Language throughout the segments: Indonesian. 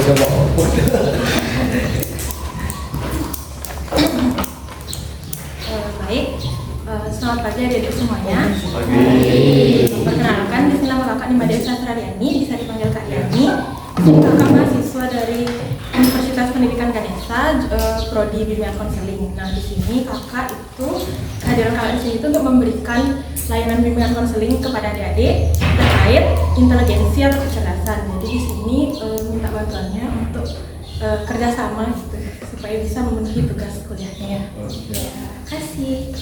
Baik, selamat pagi adik-adik semuanya. Perkenalkan, di sini nama kakak Nima Dewi Sastrariani, bisa dipanggil Kak Yani. Kakak mahasiswa dari Universitas Pendidikan Ganesha, Prodi Bimbingan Konseling. Nah, di sini kakak itu kehadiran kakak di sini itu untuk memberikan layanan bimbingan konseling kepada adik-adik terkait inteligensi atau kecerdasan. Jadi di sini minta bantuannya untuk kerjasama gitu supaya bisa memenuhi tugas kuliahnya. Ya, kasih.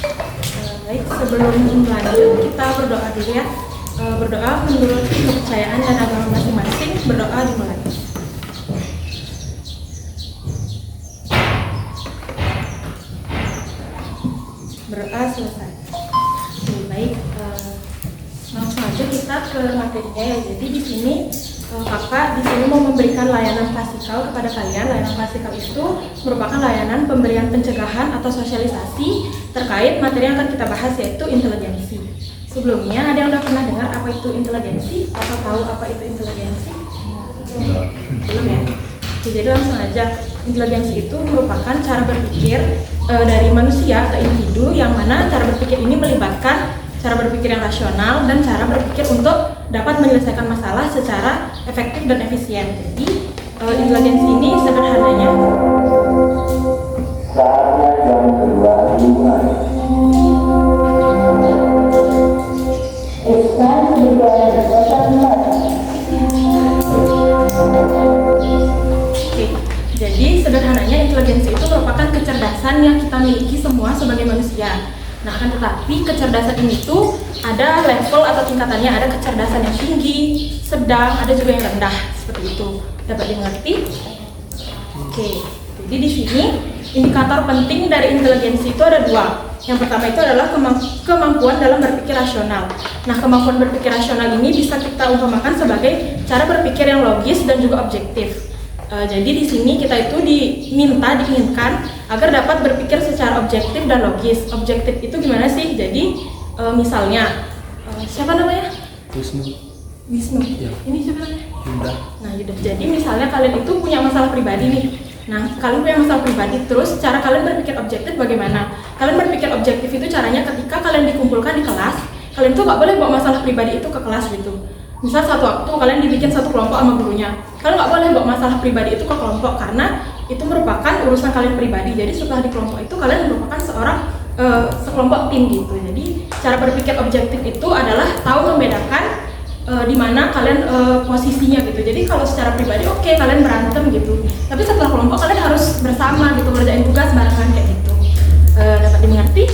Baik, sebelum lanjut kita berdoa dulu ya. Berdoa menurut kepercayaan dan agama masing-masing. Berdoa dimulai. Berdoa selesai. Baik, langsung aja kita ke materinya ya. Jadi di sini kakak di sini mau memberikan layanan klasikal kepada kalian. Layanan klasikal itu merupakan layanan pemberian pencegahan atau sosialisasi terkait materi yang akan kita bahas, yaitu inteligensi. Sebelumnya ada yang udah pernah dengar apa itu inteligensi atau tahu apa itu inteligensi? Belum ya? Jadi langsung aja, inteligensi itu merupakan cara berpikir dari manusia atau individu yang mana cara berpikir ini melibatkan cara berpikir yang rasional dan cara berpikir untuk dapat menyelesaikan masalah secara efektif dan efisien. Jadi inteligensi ini sederhananya saatnya jam kedua dimulai. Jadi sederhananya inteligensi itu merupakan kecerdasan yang kita miliki semua sebagai manusia. Nah, akan tetapi kecerdasan ini tuh ada level atau tingkatannya, ada kecerdasan yang tinggi, sedang, ada juga yang rendah, seperti itu. Dapat dimengerti? Oke, jadi di sini indikator penting dari inteligensi itu ada dua. Yang pertama itu adalah kemampuan dalam berpikir rasional. Nah, kemampuan berpikir rasional ini bisa kita umpamakan sebagai cara berpikir yang logis dan juga objektif. Jadi di sini kita itu diinginkan agar dapat berpikir secara objektif dan logis. Objektif itu gimana sih? Jadi misalnya siapa namanya? Wisnu. Ya. Ini siapa namanya? Yuda. Nah, Yuda. Jadi misalnya kalian itu punya masalah pribadi nih. Nah, kalian punya masalah pribadi, terus cara kalian berpikir objektif bagaimana? Kalian berpikir objektif itu caranya ketika kalian dikumpulkan di kelas, kalian tuh nggak boleh bawa masalah pribadi itu ke kelas gitu. Misal satu waktu kalian dibikin satu kelompok sama gurunya, kalian nggak boleh bawa masalah pribadi itu ke kelompok karena itu merupakan urusan kalian pribadi. Jadi setelah di kelompok itu kalian merupakan sekelompok tim gitu. Jadi cara berpikir objektif itu adalah tahu membedakan di mana kalian posisinya gitu. Jadi kalau secara pribadi oke, kalian berantem gitu, tapi setelah kelompok kalian harus bersama gitu, ngerjain tugas barengan kayak gitu. Dapat dimengerti?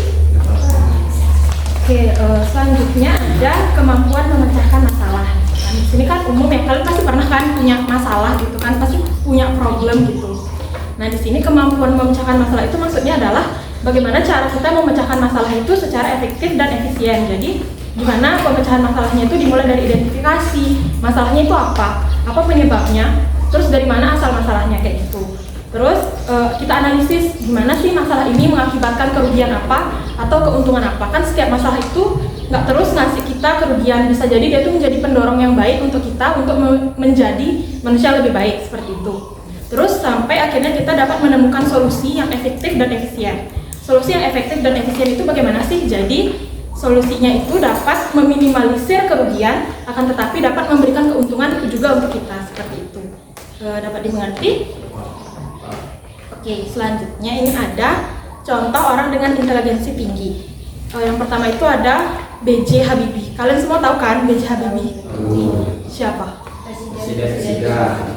Oke, selanjutnya ada kemampuan memecahkan masalah. Nah, di sini kan umum ya, kalian pasti pernah kan punya masalah gitu kan, pasti punya problem gitu. Nah, di sini kemampuan memecahkan masalah itu maksudnya adalah bagaimana cara kita memecahkan masalah itu secara efektif dan efisien. Jadi, gimana pemecahan masalahnya itu dimulai dari identifikasi, masalahnya itu apa penyebabnya, terus dari mana asal masalahnya kayak gitu. Terus kita analisis gimana sih masalah ini mengakibatkan kerugian apa atau keuntungan apa. Kan setiap masalah itu nggak terus ngasih kita kerugian, bisa jadi dia tuh menjadi pendorong yang baik untuk kita untuk menjadi manusia lebih baik seperti itu. Terus sampai akhirnya kita dapat menemukan solusi yang efektif dan efisien. Solusi yang efektif dan efisien itu bagaimana sih? Jadi solusinya itu dapat meminimalisir kerugian, akan tetapi dapat memberikan keuntungan juga untuk kita seperti itu. Dapat dimengerti? Oke, selanjutnya ini ada contoh orang dengan inteligensi tinggi. Yang pertama itu ada B.J. Habibie. Kalian semua tahu kan B.J. Habibie? Siapa? Presiden.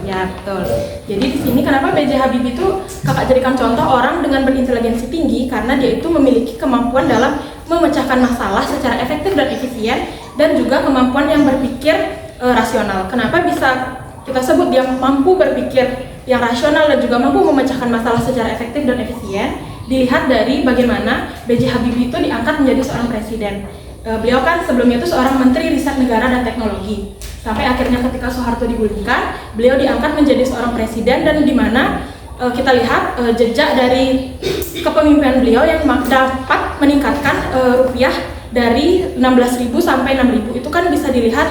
Ya, betul. Jadi di sini kenapa B.J. Habibie itu kakak jadikan contoh orang dengan berinteligensi tinggi, karena dia itu memiliki kemampuan dalam memecahkan masalah secara efektif dan efisien, dan juga kemampuan yang berpikir rasional. Kenapa bisa kita sebut dia mampu berpikir yang rasional dan juga mampu memecahkan masalah secara efektif dan efisien? Dilihat dari bagaimana B.J. Habibie itu diangkat menjadi seorang presiden. Beliau kan sebelumnya itu seorang menteri riset negara dan teknologi. Sampai akhirnya ketika Soeharto digulingkan, beliau diangkat menjadi seorang presiden, dan di mana kita lihat jejak dari kepemimpinan beliau yang dapat meningkatkan rupiah dari 16.000 sampai 6.000. Itu kan bisa dilihat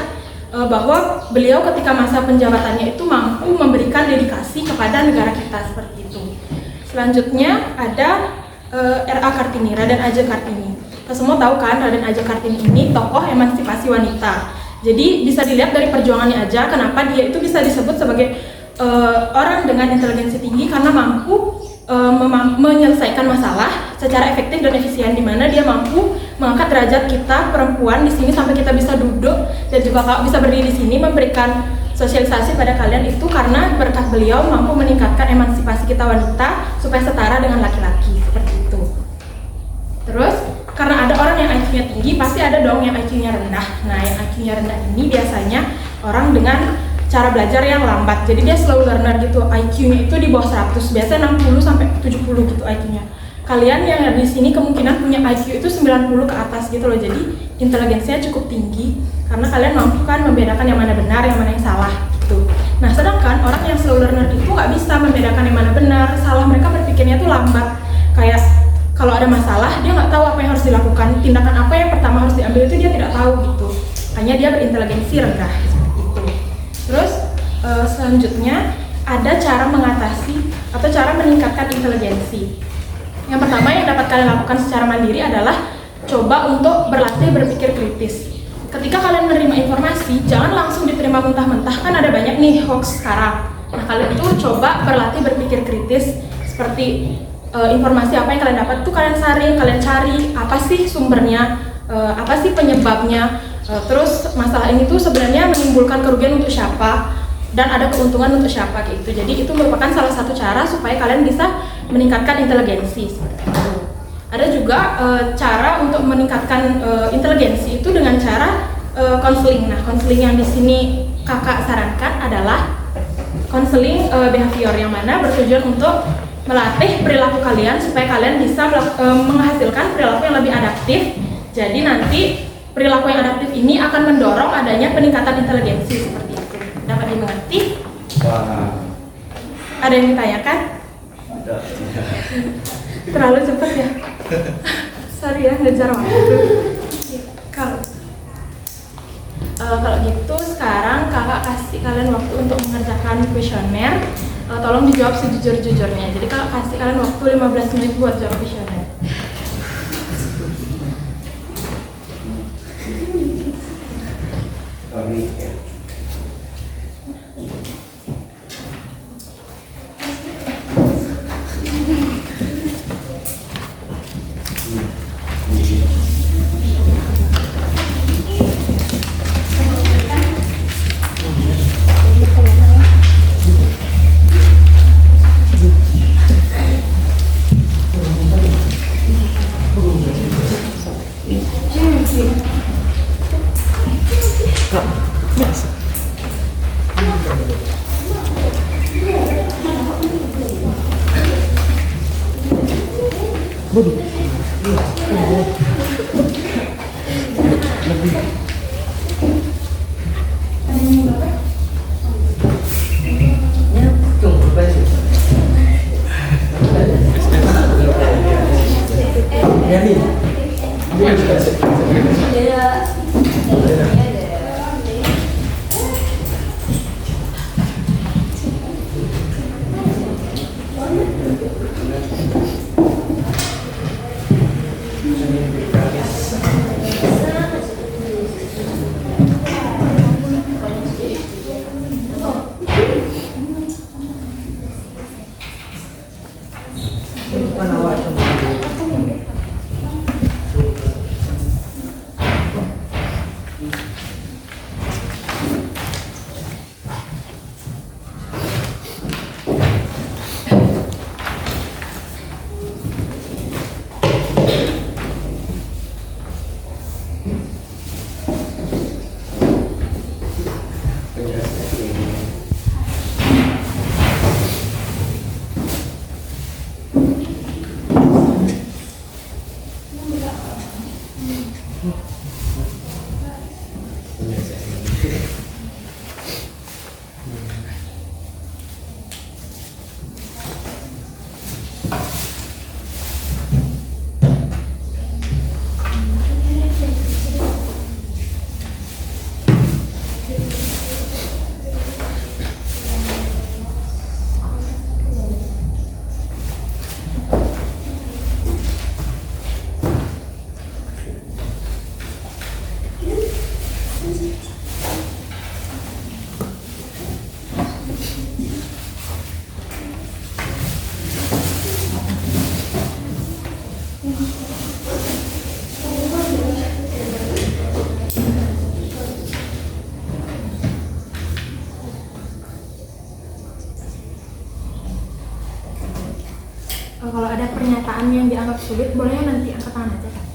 bahwa beliau ketika masa penjabatannya itu mampu memberikan dedikasi kepada negara kita seperti itu. Selanjutnya ada R.A. Kartini, Raden Adja Kartini. Kita semua tahu kan Raden Adja Kartini ini tokoh emansipasi wanita. Jadi bisa dilihat dari perjuangannya aja kenapa dia itu bisa disebut sebagai orang dengan inteligensi tinggi karena mampu menyelesaikan masalah secara efektif dan efisien, di mana dia mampu mengangkat derajat kita perempuan di sini sampai kita bisa duduk dan juga bisa berdiri di sini memberikan sosialisasi pada kalian itu karena berkat beliau mampu meningkatkan emansipasi kita wanita supaya setara dengan laki-laki seperti itu. Terus karena ada orang yang IQ-nya tinggi, pasti ada dong yang IQ-nya rendah. Nah, yang IQ-nya rendah ini biasanya orang dengan cara belajar yang lambat. Jadi dia slow learner gitu. IQ-nya itu di bawah 100, biasanya 60 sampai 70 gitu IQ-nya. Kalian yang ada di sini kemungkinan punya IQ itu 90 ke atas gitu loh. Jadi inteligensinya cukup tinggi karena kalian mampu kan membedakan yang mana benar, yang mana yang salah gitu. Nah, sedangkan orang yang slow learner itu nggak bisa membedakan yang mana benar, salah. Mereka berpikirnya tuh lambat. Kayak kalau ada masalah, dia nggak tahu apa yang harus dilakukan, tindakan apa yang pertama harus diambil itu dia tidak tahu gitu. Hanya dia berinteligensi rendah gitu. Terus selanjutnya ada cara mengatasi atau cara meningkatkan inteligensi. Yang pertama yang dapat kalian lakukan secara mandiri adalah coba untuk berlatih berpikir kritis. Ketika kalian menerima informasi, jangan langsung diterima mentah-mentah, kan ada banyak nih hoax sekarang. Nah, kalian itu coba berlatih berpikir kritis seperti informasi apa yang kalian dapat tuh kalian saring, kalian cari apa sih sumbernya, apa sih penyebabnya, terus masalah ini tuh sebenarnya menimbulkan kerugian untuk siapa dan ada keuntungan untuk siapa gitu. Jadi itu merupakan salah satu cara supaya kalian bisa meningkatkan inteligensi seperti itu. Ada juga cara untuk meningkatkan inteligensi itu dengan cara konseling. Nah, konseling yang di sini kakak sarankan adalah konseling behavior, yang mana bertujuan untuk melatih perilaku kalian supaya kalian bisa menghasilkan perilaku yang lebih adaptif. Jadi nanti perilaku yang adaptif ini akan mendorong adanya peningkatan inteligensi seperti itu. Dapat dimengerti? Ada yang ditanyakan? Terlalu cepat ya? Sorry ya, ngejar waktu. Kalau gitu sekarang kakak kasih kalian waktu untuk mengerjakan kuesioner. Tolong dijawab sejujur-jujurnya. Jadi kakak kasih kalian waktu 15 menit buat jawab kuesioner. ada pernyataan yang dianggap sulit, boleh nanti angkat tangan aja.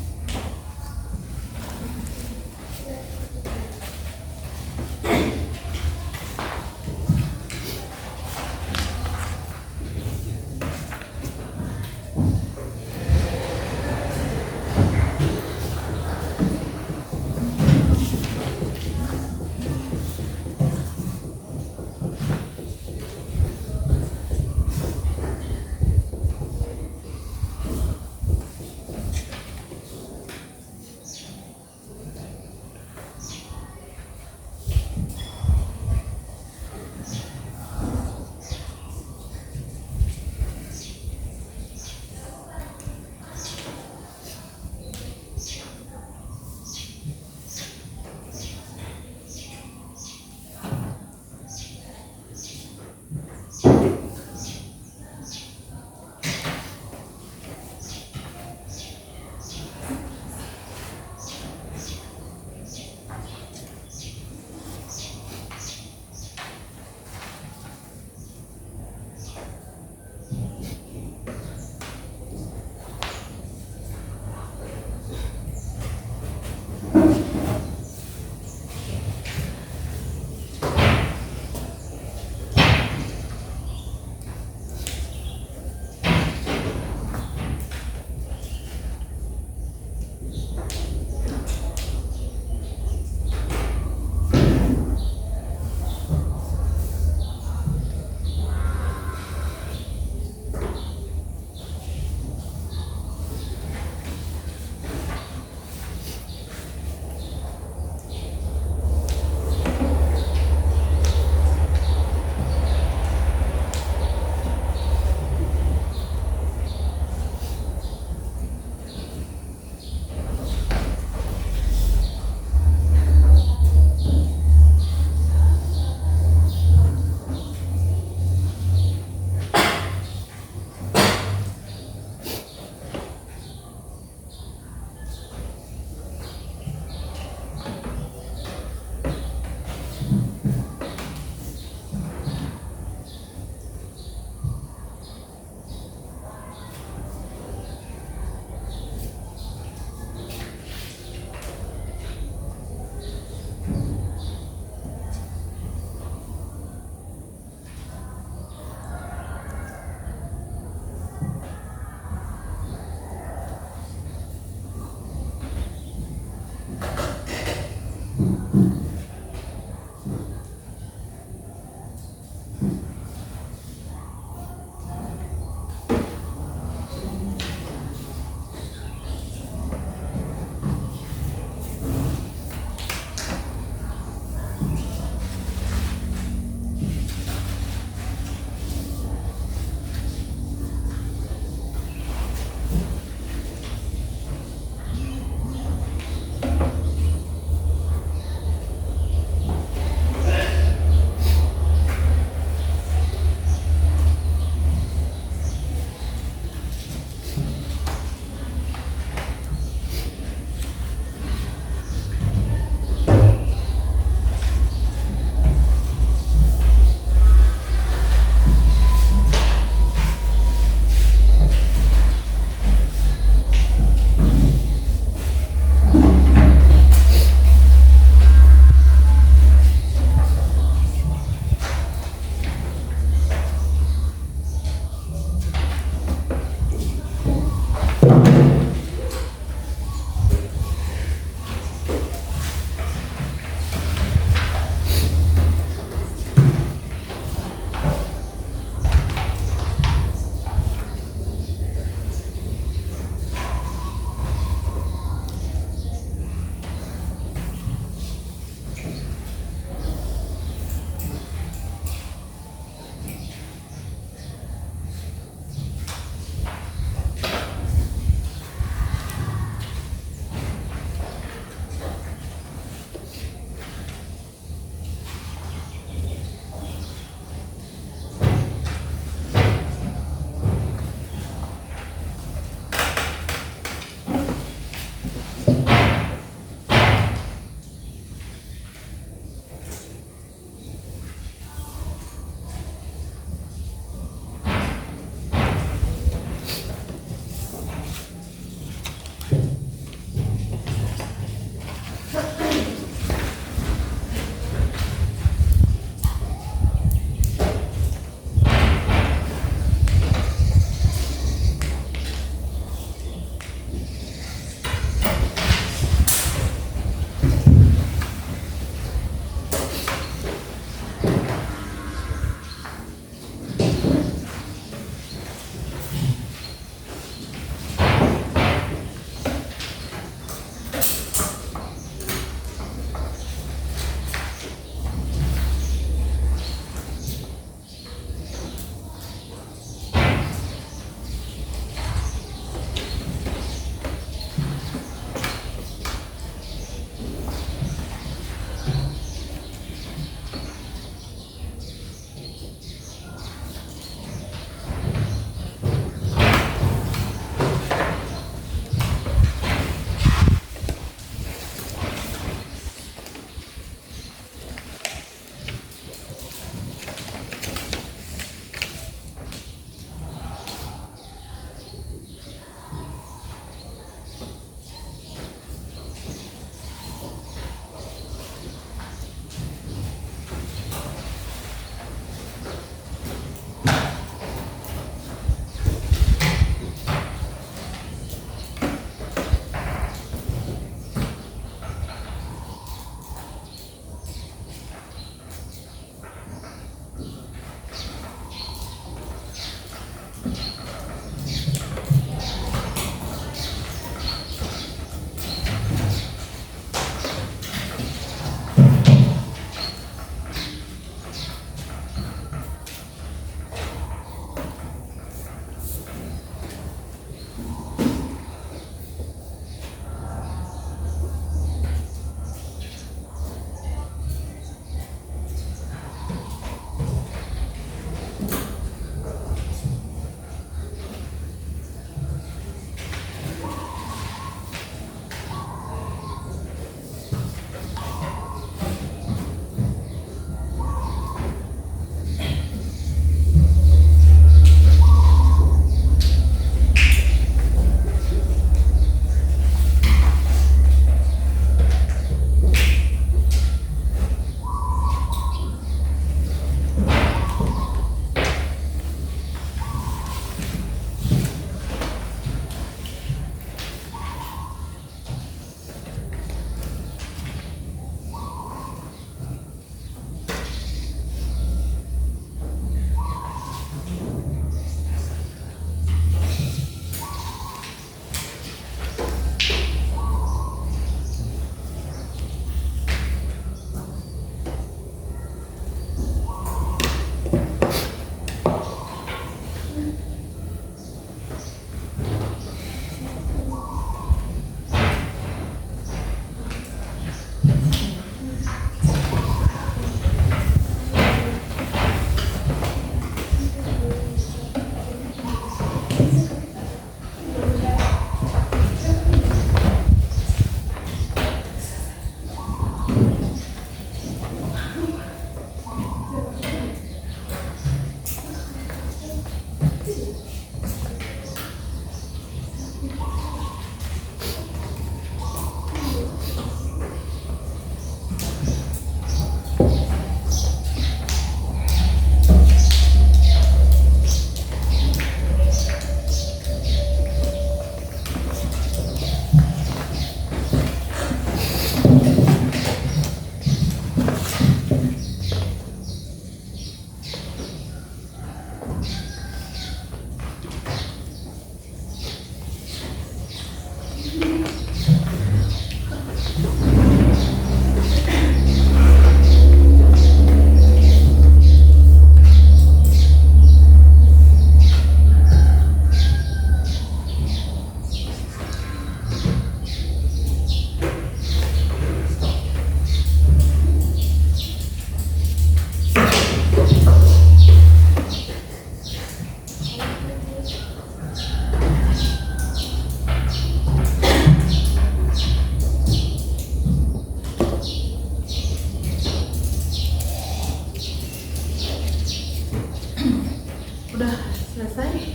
selesai?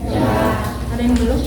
Ya. Ada yang belum?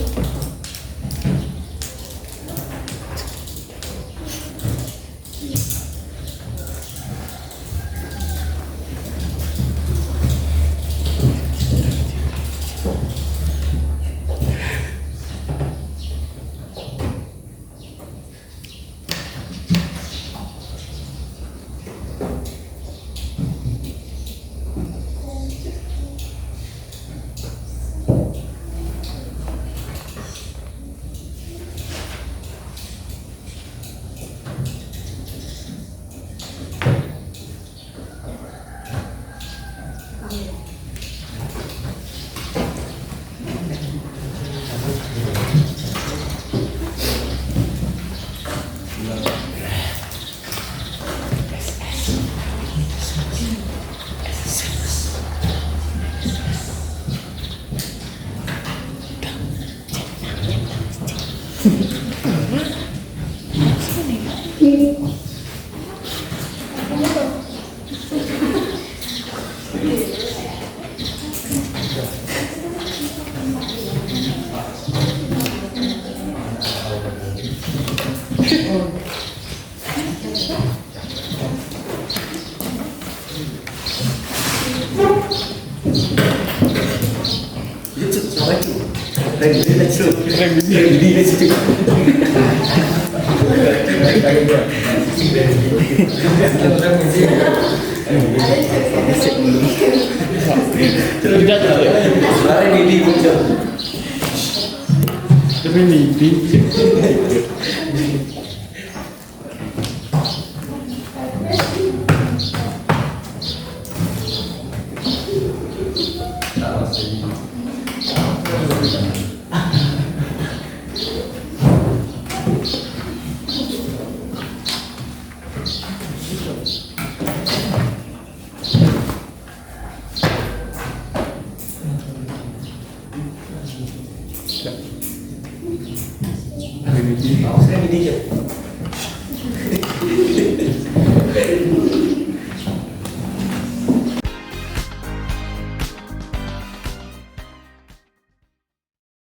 Saya